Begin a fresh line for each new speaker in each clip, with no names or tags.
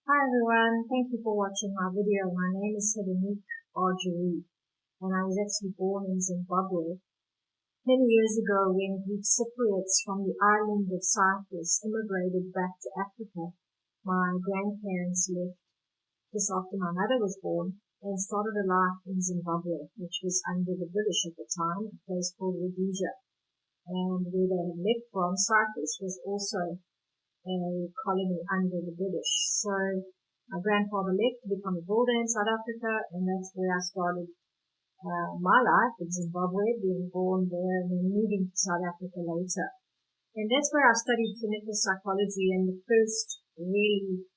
Hi everyone, thank you for watching my video. My name is Helen, and I was actually born in Zimbabwe. Many years ago, when Greek Cypriots from the island of Cyprus immigrated back to Africa, my grandparents left just after my mother was born and started a life in Zimbabwe, which was under the British at the time, a place called Rhodesia. And where they had left from, Cyprus was also a colony under the British. So my grandfather left to become a builder in South Africa, and that's where I started my life in Zimbabwe, being born there and then moving to South Africa later. And that's where I studied clinical psychology, and the first really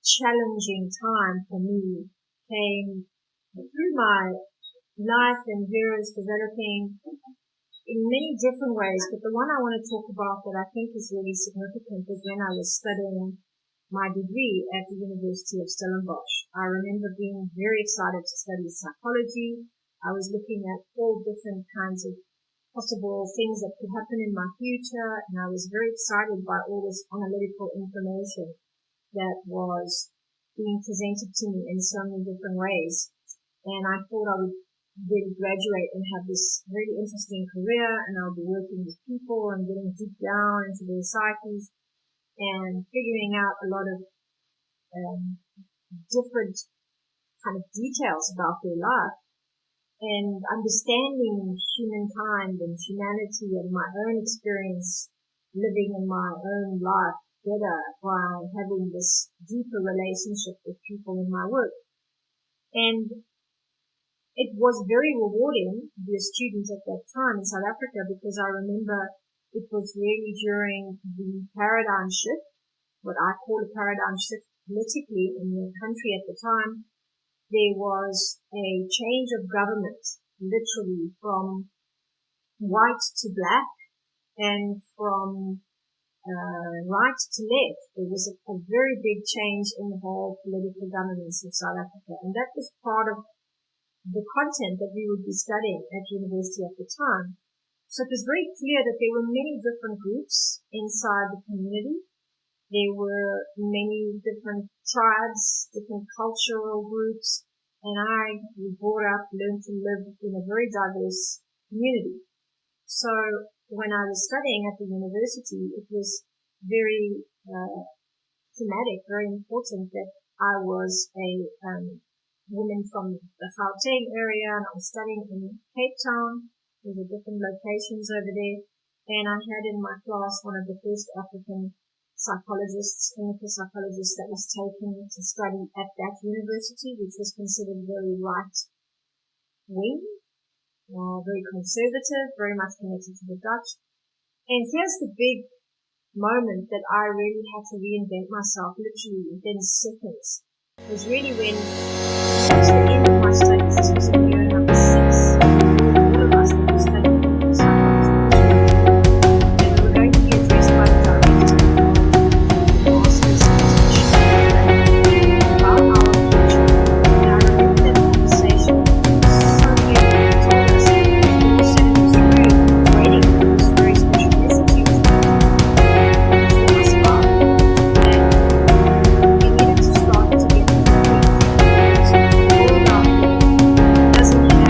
challenging time for me came through my life and various developing in many different ways, but the one I want to talk about that I think is really significant is when I was studying my degree at the University of Stellenbosch. I remember being very excited to study psychology. I was looking at all different kinds of possible things that could happen in my future, and I was very excited by all this analytical information that was being presented to me in so many different ways. And I thought I would really graduate and have this really interesting career, and I'll be working with people and getting deep down into their psyches and figuring out a lot of different kind of details about their life and understanding humankind and humanity and my own experience living in my own life better by having this deeper relationship with people in my work. And it was very rewarding to be a student at that time in South Africa, because I remember it was really during the paradigm shift, what I call a paradigm shift politically in the country at the time. There was a change of government, literally from white to black and from right to left. There was a very big change in the whole political governance of South Africa, and that was part of the content that we would be studying at university at the time. So it was very clear that there were many different groups inside the community. There were many different tribes, different cultural groups, and I was brought up, learned to live in a very diverse community. So when I was studying at the university, it was very thematic, very important that I was a woman from the Gauteng area, and I was studying in Cape Town. There were different locations over there, and I had in my class one of the first African psychologists, clinical psychologists, that was taken to study at that university, which was considered very right-wing, very conservative, very much connected to the Dutch. And here's the big moment that I really had to reinvent myself, literally within seconds. It was really when it was the end of my studies. This was in year number 6. All of us that were studying clinical psychology, and we were going to be addressed by the director of the master's position about our future. And I remember that conversation so clearly. He told us that we all sat in this room waiting for this very special message he was going to inform us about. And we needed to start to get the world out there doesn't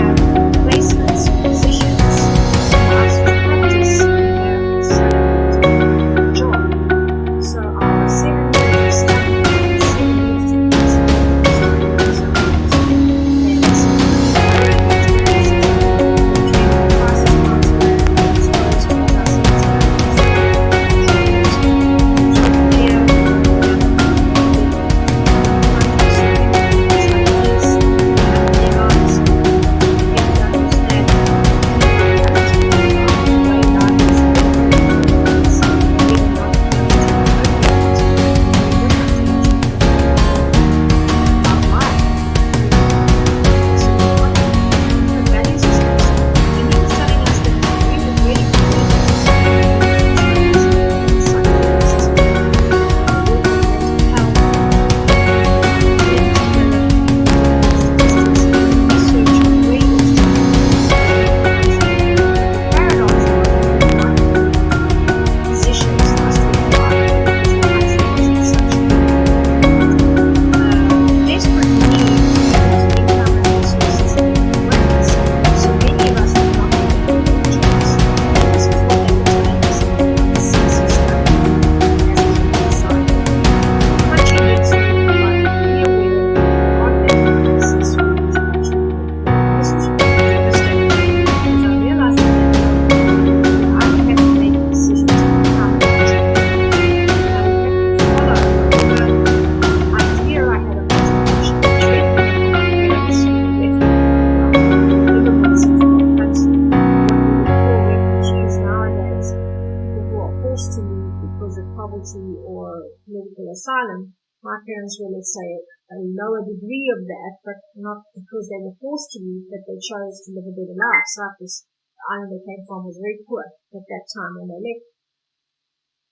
poverty or political asylum, my parents were, let's say, a lower degree of that, but not because they were forced to leave, but they chose to live a better life. Cyprus, the island they came from, was very poor at that time when they left.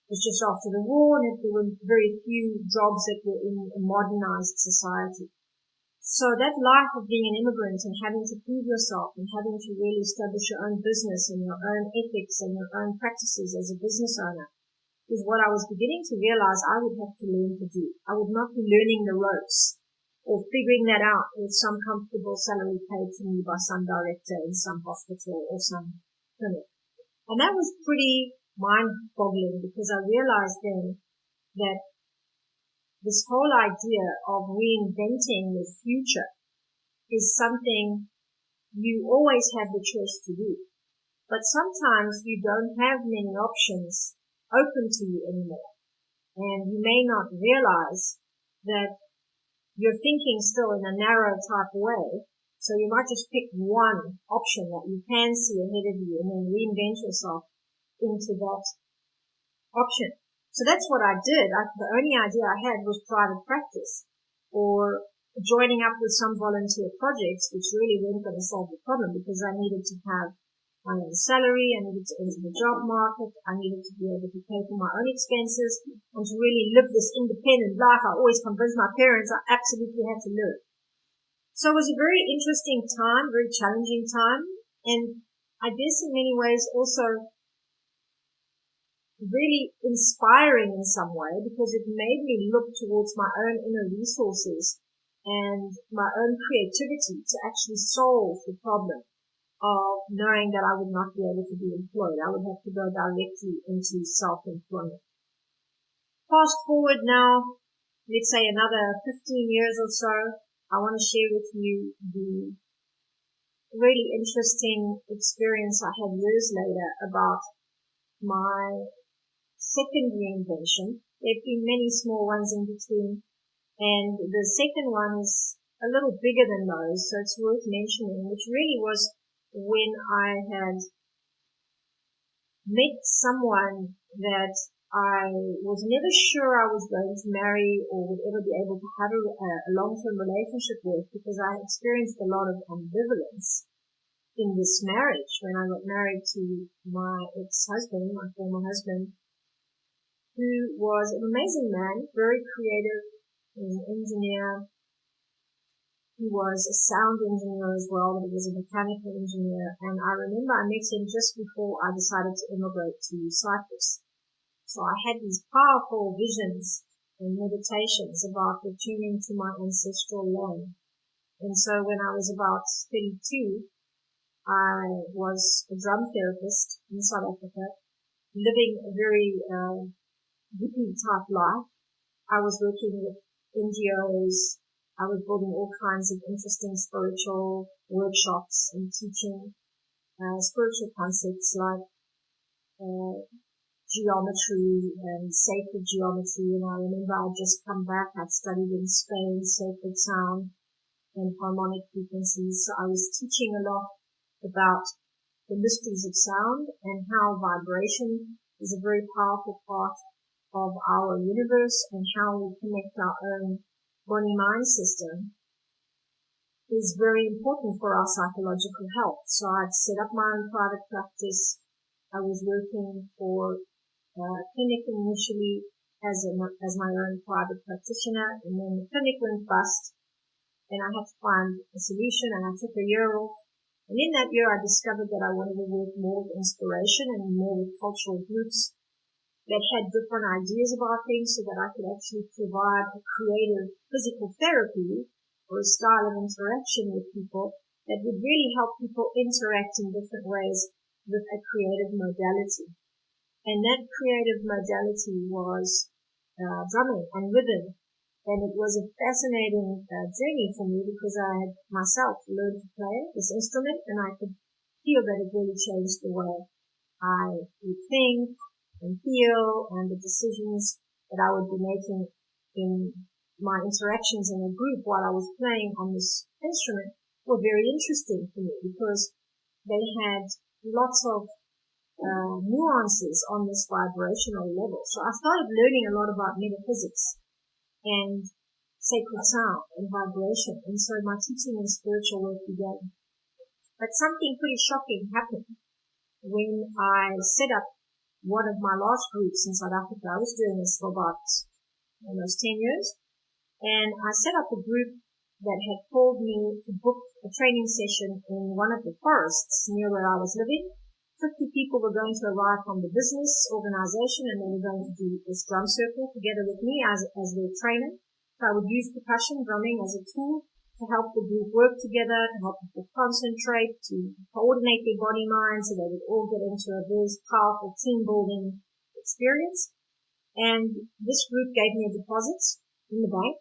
It was just after the war, and there were very few jobs that were in a modernized society. So that life of being an immigrant and having to prove yourself and having to really establish your own business and your own ethics and your own practices as a business owner is what I was beginning to realize I would have to learn to do. I would not be learning the ropes or figuring that out with some comfortable salary paid to me by some director in some hospital or some clinic. And that was pretty mind-boggling because I realized then that this whole idea of reinventing the future is something you always have the choice to do. But sometimes you don't have many options open to you anymore. And you may not realize that you're thinking still in a narrow type way. So you might just pick one option that you can see ahead of you and then reinvent yourself into that option. So that's what I did. The only idea I had was private practice or joining up with some volunteer projects, which really weren't going to solve the problem because I needed to have my own salary, I needed to enter the job market, I needed to be able to pay for my own expenses and to really live this independent life I always convinced my parents I absolutely had to live. So it was a very interesting time, very challenging time, and I guess in many ways also really inspiring in some way because it made me look towards my own inner resources and my own creativity to actually solve the problem of knowing that I would not be able to be employed. I would have to go directly into self-employment. Fast forward now, let's say another 15 years or so, I want to share with you the really interesting experience I had years later about my second reinvention. There have been many small ones in between, and the second one is a little bigger than those, so it's worth mentioning, which really was when I had met someone that I was never sure I was going to marry or would ever be able to have a long-term relationship with because I experienced a lot of ambivalence in this marriage. When I got married to my ex-husband, my former husband, who was an amazing man, very creative, he was an engineer. He was a sound engineer as well, but he was a mechanical engineer. And I remember I met him just before I decided to immigrate to Cyprus. So I had these powerful visions and meditations about returning to my ancestral land. And so when I was about 32, I was a drum therapist in South Africa, living a very hippie type life. I was working with NGOs. I was building all kinds of interesting spiritual workshops and teaching spiritual concepts like geometry and sacred geometry. And I remember I'd just come back. I'd studied in Spain sacred sound and harmonic frequencies. So I was teaching a lot about the mysteries of sound and how vibration is a very powerful part of our universe and how we connect our own body-mind system is very important for our psychological health. So I'd set up my own private practice. I was working for a clinic initially as my own private practitioner, and then the clinic went bust, and I had to find a solution, and I took a year off. And in that year, I discovered that I wanted to work more with inspiration and more with cultural groups that had different ideas about things so that I could actually provide a creative physical therapy or a style of interaction with people that would really help people interact in different ways with a creative modality. And that creative modality was drumming and rhythm. And it was a fascinating journey for me because I had myself learned to play this instrument and I could feel that it really changed the way I would think and feel, and the decisions that I would be making in my interactions in a group while I was playing on this instrument were very interesting for me because they had lots of nuances on this vibrational level. So I started learning a lot about metaphysics and sacred sound and vibration. And so my teaching and spiritual work began. But something pretty shocking happened when I set up one of my last groups in South Africa. I was doing this for about almost 10 years. And I set up a group that had called me to book a training session in one of the forests near where I was living. 50 people were going to arrive from the business organization, and they were going to do this drum circle together with me as their trainer. So I would use percussion, drumming as a tool to help the group work together, to help people concentrate, to coordinate their body mind so they would all get into a very powerful team building experience. And this group gave me a deposit in the bank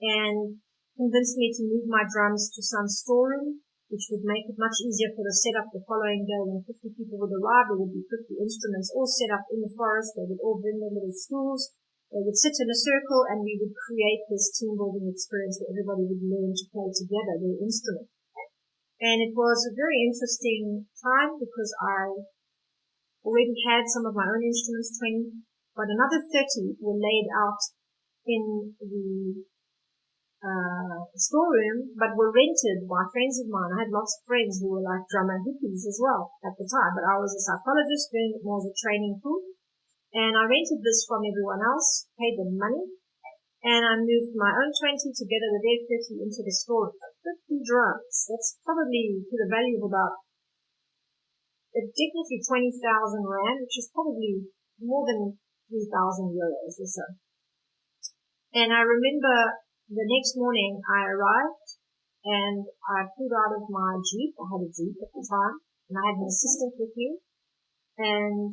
and convinced me to move my drums to some storeroom, which would make it much easier for the setup the following day. When 50 people would arrive, there would be 50 instruments all set up in the forest. They would all bring their little stools. They would sit in a circle, and we would create this team-building experience where everybody would learn to play together their instrument. And it was a very interesting time because I already had some of my own instruments training, but another 30 were laid out in the storeroom, but were rented by friends of mine. I had lots of friends who were like drummer hippies as well at the time, but I was a psychologist doing it more as a training tool. And I rented this from everyone else, paid them money, and I moved my own 20 together with their 30 into the store. 50 drums. That's probably to the value of about definitely 20,000 rand, which is probably more than 3,000 euros or so. And I remember the next morning I arrived and I pulled out of my Jeep. I had a Jeep at the time, and I had an assistant with me. And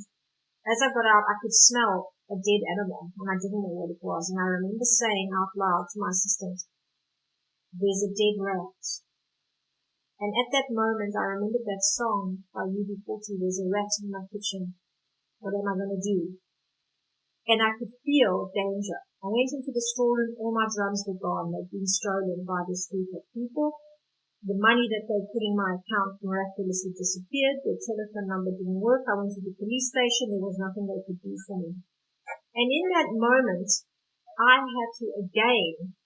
as I got out, I could smell a dead animal, and I didn't know what it was. And I remember saying out loud to my assistant, "There's a dead rat." And at that moment, I remembered that song by UB40, "There's a rat in my kitchen. What am I going to do?" And I could feel danger. I went into the storeroom, all my drums were gone. They'd been stolen by this group of people. The money that they put in my account miraculously disappeared. Their telephone number didn't work. I went to the police station. There was nothing they could do for me. And in that moment, I had to again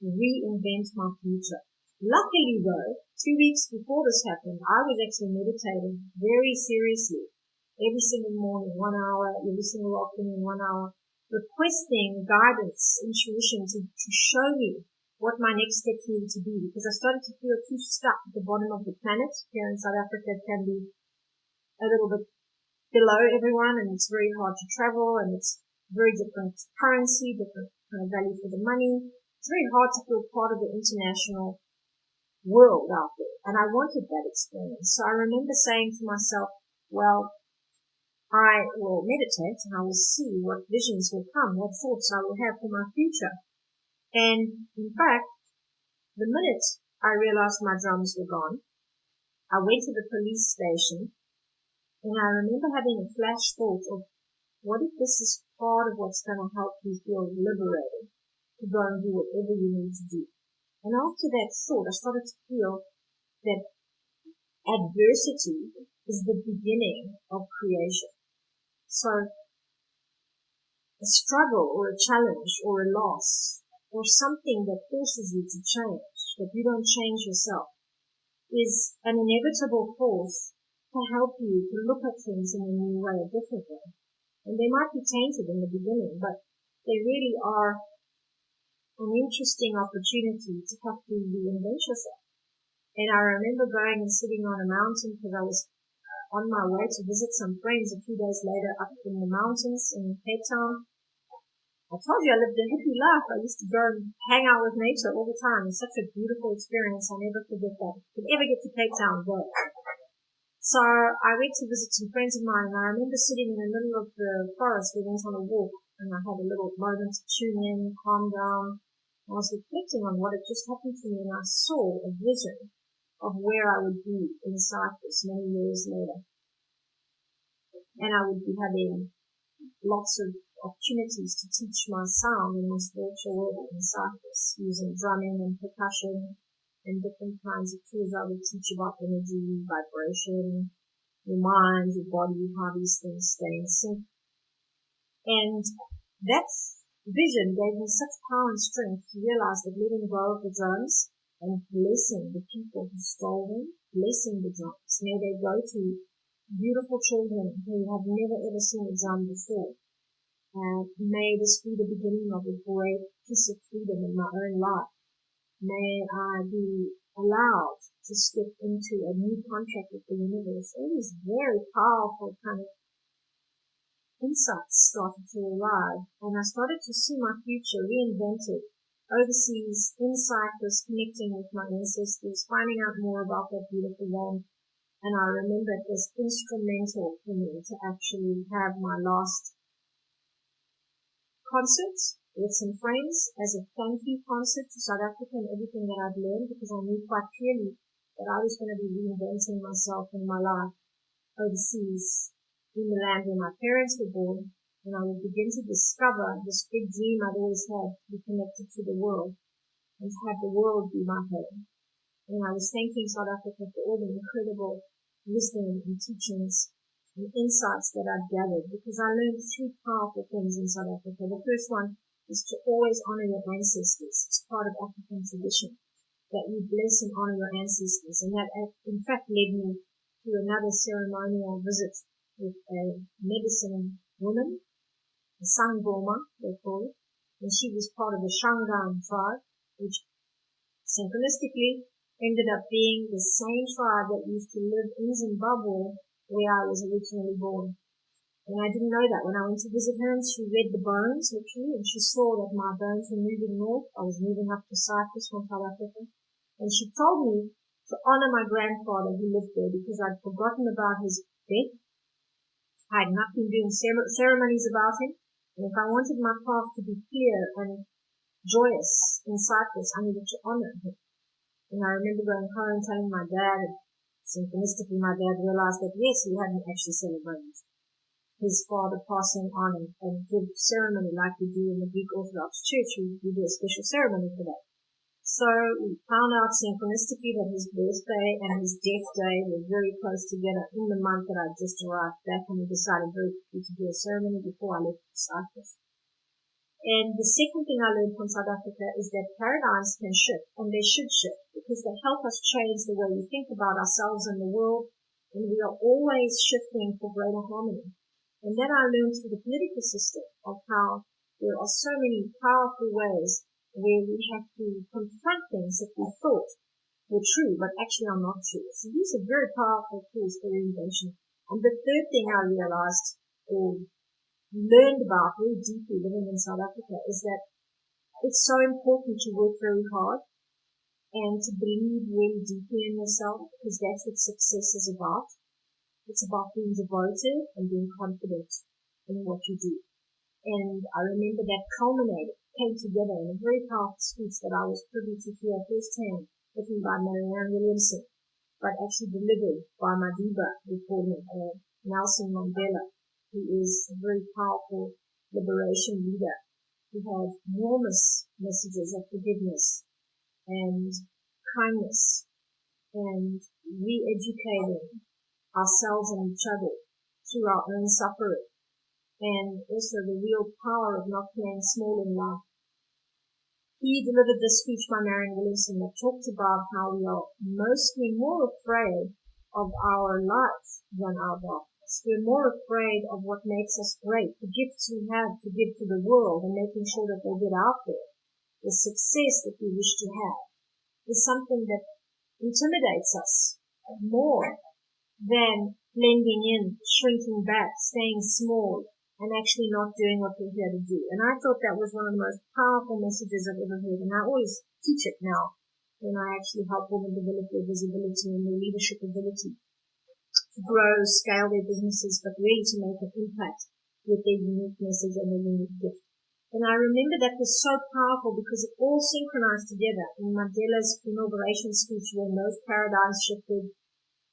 reinvent my future. Luckily though, 2 weeks before this happened, I was actually meditating very seriously. Every single morning, 1 hour, every single afternoon, 1 hour, requesting guidance, intuition to show me what my next steps needed to be, because I started to feel too stuck at the bottom of the planet. Here in South Africa, it can be a little bit below everyone, and it's very hard to travel, and it's very different currency, different kind of value for the money. It's very hard to feel part of the international world out there, and I wanted that experience. So I remember saying to myself, well, I will meditate and I will see what visions will come, what thoughts I will have for my future. And in fact, the minute I realized my drums were gone, I went to the police station, and I remember having a flash thought of, what if this is part of what's going to help you feel liberated to go and do whatever you need to do? And after that thought, I started to feel that adversity is the beginning of creation. So a struggle or a challenge or a loss or something that forces you to change, that you don't change yourself, is an inevitable force to help you to look at things in a new way, a different way. And they might be tainted in the beginning, but they really are an interesting opportunity to have to reinvent yourself. And I remember going and sitting on a mountain because I was on my way to visit some friends a few days later up in the mountains in Cape Town. I told you I lived a hippie life. I used to go and hang out with nature all the time. It's such a beautiful experience. I'll never forget that. If you ever get to Cape Town, go. So I went to visit some friends of mine, and I remember sitting in the middle of the forest. We went on a walk, and I had a little moment to tune in, calm down. I was reflecting on what had just happened to me, and I saw a vision of where I would be in Cyprus many years later. And I would be having lots of opportunities to teach my sound in my spiritual work in Cyprus, using drumming and percussion and different kinds of tools. I would teach about energy, vibration, your mind, your body, how these things stay in sync. And that vision gave me such power and strength to realize that letting go of the drums and blessing the people who stole them, blessing the drums. May they go to beautiful children who have never ever seen a drum before. And may this be the beginning of a great piece of freedom in my own life. May I be allowed to step into a new contract with the universe. All these very powerful kind of insights started to arrive, and I started to see my future reinvented overseas, in Cyprus, connecting with my ancestors, finding out more about that beautiful land. And I remember it was instrumental for me to actually have my last concert with some friends as a thank you concert to South Africa and everything that I'd learned, because I knew quite clearly that I was going to be reinventing myself in my life overseas in the land where my parents were born, and I would begin to discover this big dream I'd always had to be connected to the world and to have the world be my home. And I was thanking South Africa for all the incredible wisdom and teachings and insights that I'd gathered, because I learned three powerful things in South Africa. The first one is to always honor your ancestors. It's part of African tradition that you bless and honor your ancestors. And that, in fact, led me to another ceremonial visit with a medicine woman, a Sangoma, they call it. And she was part of the Shangaan tribe, which synchronistically ended up being the same tribe that used to live in Zimbabwe, where I was originally born. And I didn't know that. When I went to visit her, and she read the bones, literally, and she saw that my bones were moving north. I was moving up to Cyprus from South Africa. And she told me to honor my grandfather who lived there, because I'd forgotten about his death. I had not been doing ceremonies about him. And if I wanted my path to be clear and joyous in Cyprus, I needed to honor him. And I remember going home telling my dad, and synchronistically my dad realized that yes, we hadn't actually celebrated his father passing on and give ceremony like we do in the Greek Orthodox Church. We do a special ceremony for that. So we found out synchronistically that his birthday and his death day were very close together in the month that I just arrived back, and we decided very quickly to do a ceremony before I left for Cyprus. And the second thing I learned from South Africa is that paradigms can shift, and they should shift, because they help us change the way we think about ourselves and the world, and we are always shifting for greater harmony. And then I learned through the political system of how there are so many powerful ways where we have to confront things that we thought were true, but actually are not true. So these are very powerful tools for reinvention. And the third thing I realized, or learned about very deeply living in South Africa, is that it's so important to work very hard and to believe really deeply in yourself, because that's what success is about. It's about being devoted and being confident in what you do. And I remember that came together in a very powerful speech that I was privy to hear firsthand, written by Marianne Williamson, but actually delivered by Madiba, recording Nelson Mandela, who is a very powerful liberation leader who had enormous messages of forgiveness and kindness and re-educating ourselves and each other through our own suffering, and also the real power of not playing small in life. He delivered this speech by Marianne Williamson that talked about how we are mostly more afraid of our light than our darkness. We're more afraid of what makes us great, the gifts we have to give to the world and making sure that they get out there. The success that we wish to have is something that intimidates us more than blending in, shrinking back, staying small, and actually not doing what we're here to do. And I thought that was one of the most powerful messages I've ever heard, and I always teach it now when I actually help women develop their visibility and their leadership ability to grow, scale their businesses, but really to make an impact with their unique message and their unique gift. And I remember that was so powerful because it all synchronized together. In Mandela's inauguration speech, when those paradigms shifted,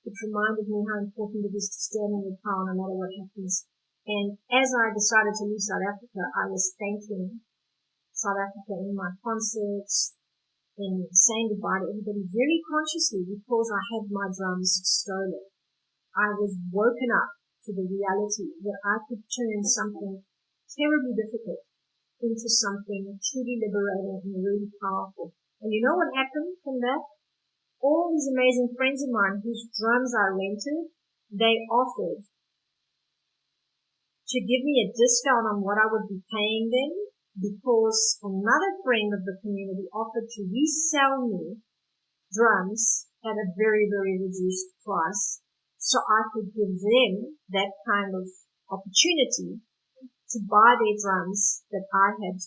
it reminded me how important it is to stand in your power no matter what happens. And as I decided to leave South Africa, I was thanking South Africa in my concerts, in saying goodbye to everybody very consciously, because I had my drums stolen. I was woken up to the reality that I could turn something terribly difficult into something truly liberating and really powerful. And you know what happened from that? All these amazing friends of mine whose drums I rented, they offered to give me a discount on what I would be paying them, because another friend of the community offered to resell me drums at a very, very reduced price, so I could give them that kind of opportunity to buy their drums that I had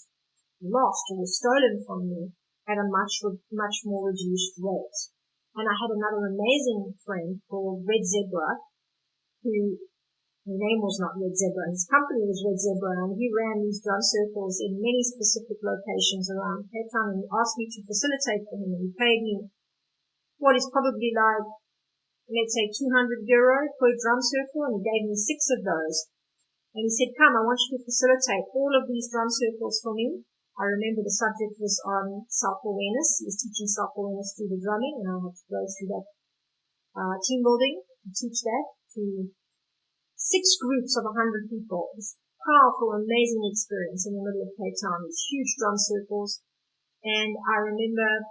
lost or were stolen from me at a much more reduced rate. And I had another amazing friend called Red Zebra, who, his name was not Red Zebra, his company was Red Zebra, and he ran these drum circles in many specific locations around Cape Town, and he asked me to facilitate for him, and he paid me what is probably like, let's say, €200 per drum circle, and he gave me 6 of those. And he said, come, I want you to facilitate all of these drum circles for me. I remember the subject was on self-awareness. He was teaching self-awareness through the drumming, and I had to go through that team building to teach that to 6 groups of 100 people. This powerful, amazing experience in the middle of Cape Town, these huge drum circles. And I remember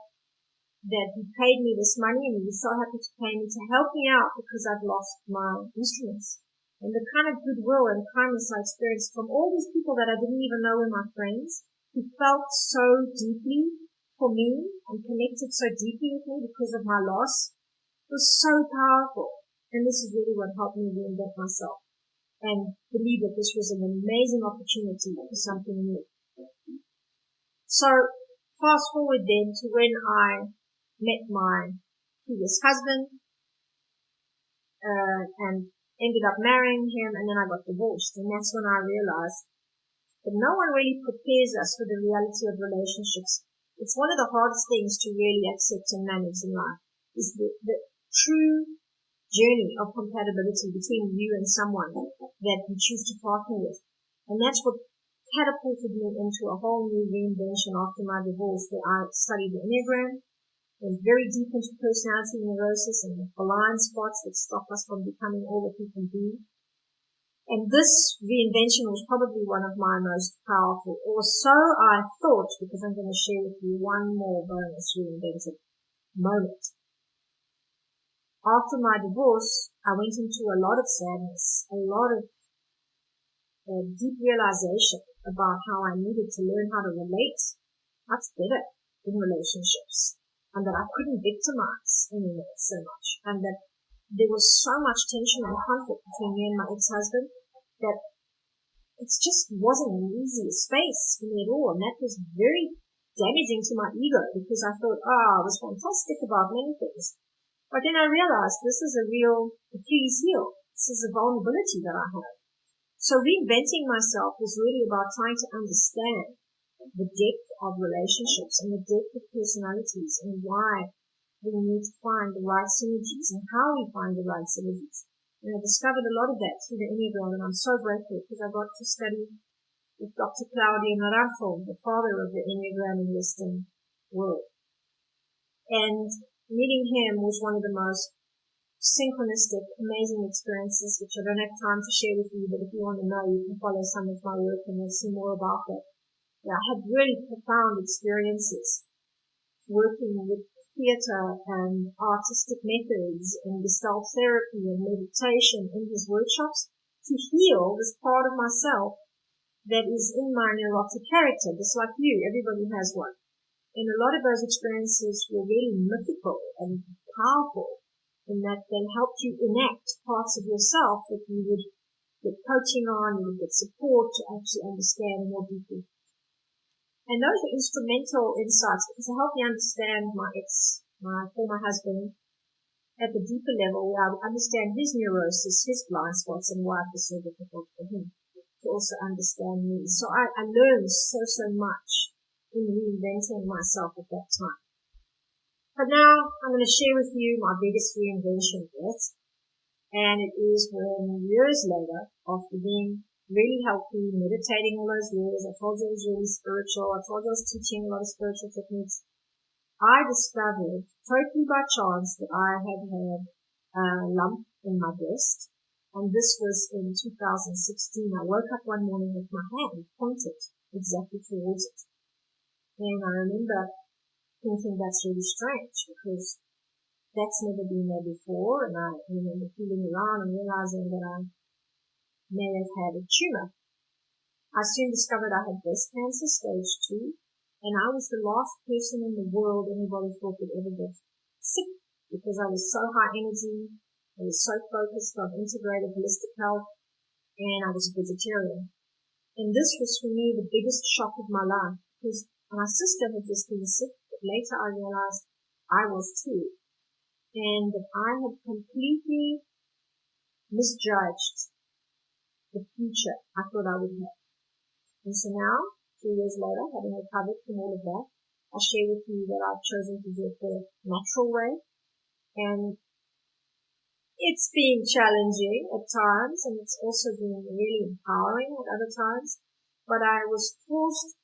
that he paid me this money, and he was so happy to pay me to help me out because I'd lost my instruments. And the kind of goodwill and kindness I experienced from all these people that I didn't even know were my friends, who felt so deeply for me and connected so deeply with me because of my loss, was so powerful. And this is really what helped me reinvent myself and believe that this was an amazing opportunity for something new. So fast forward then to when I met my previous husband, and ended up marrying him, and then I got divorced. And that's when I realized that no one really prepares us for the reality of relationships. It's one of the hardest things to really accept and manage in life, is the true journey of compatibility between you and someone that you choose to partner with. And that's what catapulted me into a whole new reinvention after my divorce, where I studied the Enneagram, went very deep into personality neurosis and the blind spots that stop us from becoming all that we can be. And this reinvention was probably one of my most powerful, or so I thought, because I'm going to share with you one more bonus reinvented moment. After my divorce, I went into a lot of sadness, a lot of deep realization about how I needed to learn how to relate much better in relationships, and that I couldn't victimize anymore so much, and that there was so much tension and conflict between me and my ex-husband that it just wasn't an easy space for me at all, and that was very damaging to my ego, because I thought, I was fantastic about many things. But then I realized this is a real Achilles heel. This is a vulnerability that I have. So reinventing myself was really about trying to understand the depth of relationships and the depth of personalities, and why we need to find the right synergies and how we find the right synergies. And I discovered a lot of that through the Enneagram, and I'm so grateful because I got to study with Dr. Claudio Naranjo, the father of the Enneagram in Western world. And meeting him was one of the most synchronistic, amazing experiences, which I don't have time to share with you, but if you want to know, you can follow some of my work and you'll see more about that. I had really profound experiences working with theater and artistic methods and Gestalt therapy and meditation in his workshops to heal this part of myself that is in my neurotic character, just like you. Everybody has one. And a lot of those experiences were really mythical and powerful in that they helped you enact parts of yourself that you would get coaching on, you would get support to actually understand more deeply. And those were instrumental insights because they helped me understand my former husband, at the deeper level, where I would understand his neurosis, his blind spots, and why it was so difficult for him to also understand me. So I learned so much in reinventing myself at that time. But now I'm going to share with you my biggest reinvention yet. And it is when years later, after being really healthy, meditating all those years, I told you I was really spiritual, I told you I was teaching a lot of spiritual techniques, I discovered, totally by chance, that I had a lump in my breast. And this was in 2016. I woke up one morning with my hand pointed exactly towards it. And I remember thinking that's really strange because that's never been there before. And I remember feeling around and realizing that I may have had a tumor. I soon discovered I had breast cancer, stage 2, and I was the last person in the world anybody thought would ever get sick because I was so high energy, I was so focused on integrative holistic health, and I was a vegetarian. And this was for me the biggest shock of my life because my sister had just been sick, but later I realized I was too, and that I had completely misjudged the future I thought I would have. And so now, 2 years later, having recovered from all of that, I share with you that I've chosen to do it the natural way. And it's been challenging at times, and it's also been really empowering at other times. But I was forced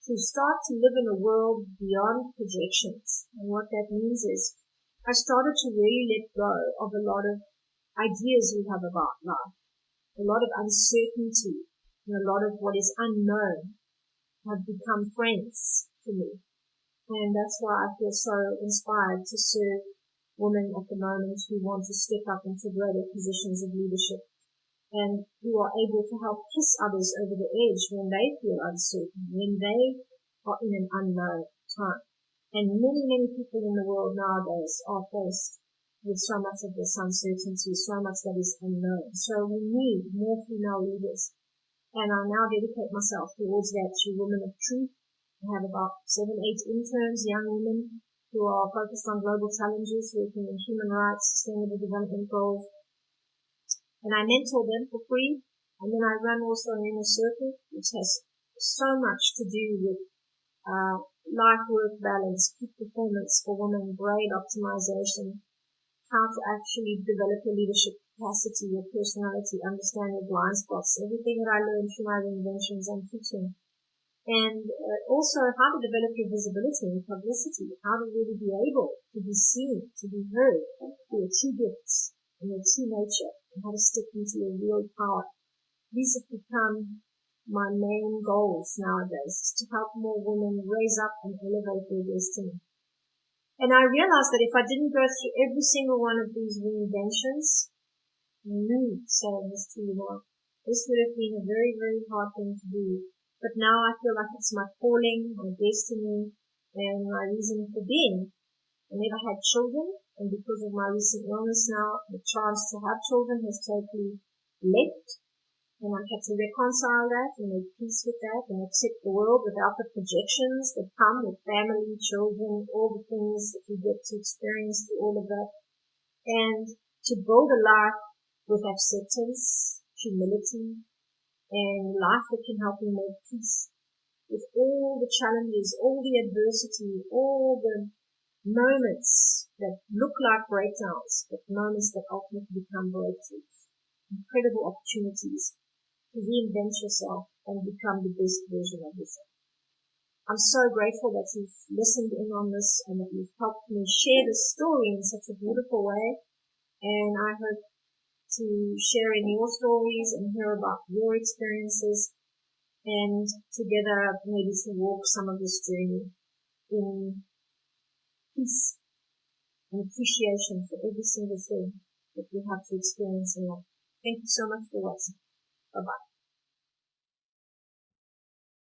to start to live in a world beyond projections. And what that means is I started to really let go of a lot of ideas we have about life, a lot of uncertainty, and a lot of what is unknown have become friends for me. And that's why I feel so inspired to serve women at the moment who want to step up into greater positions of leadership and who are able to help kiss others over the edge when they feel uncertain, when they are in an unknown time. And many, many people in the world nowadays are faced with so much of this uncertainty, so much that is unknown. So we need more female leaders. And I now dedicate myself towards that to women of truth. I have about 7, 8 interns, young women who are focused on global challenges, working in human rights, sustainable development goals. And I mentor them for free. And then I run also an inner circle, which has so much to do with life-work balance, peak performance for women, brain optimization, how to actually develop your leadership capacity, your personality, understand your blind spots, everything that I learned through my reinventions I'm teaching. And also how to develop your visibility and publicity, how to really be able to be seen, to be heard for your true gifts and your true nature, and how to step into your real power. These have become my main goals nowadays, to help more women raise up and elevate their destiny. And I realized that if I didn't go through every single one of these reinventions, saying this to you now, this would have been a very, very hard thing to do. But now I feel like it's my calling, my destiny, and my reason for being. I never had children, and because of my recent illness now, the chance to have children has totally left. And I've had to reconcile that and make peace with that and accept the world without the projections that come with family, children, all the things that you get to experience through all of that. And to build a life with acceptance, humility, and life that can help you make peace with all the challenges, all the adversity, all the moments that look like breakdowns, but moments that ultimately become breakthroughs, incredible opportunities to reinvent yourself and become the best version of yourself. I'm so grateful that you've listened in on this and that you've helped me share this story in such a beautiful way. And I hope to share in your stories and hear about your experiences, and together maybe to walk some of this journey in peace and appreciation for every single thing that we have to experience in life. Thank you so much for watching. Bye-bye.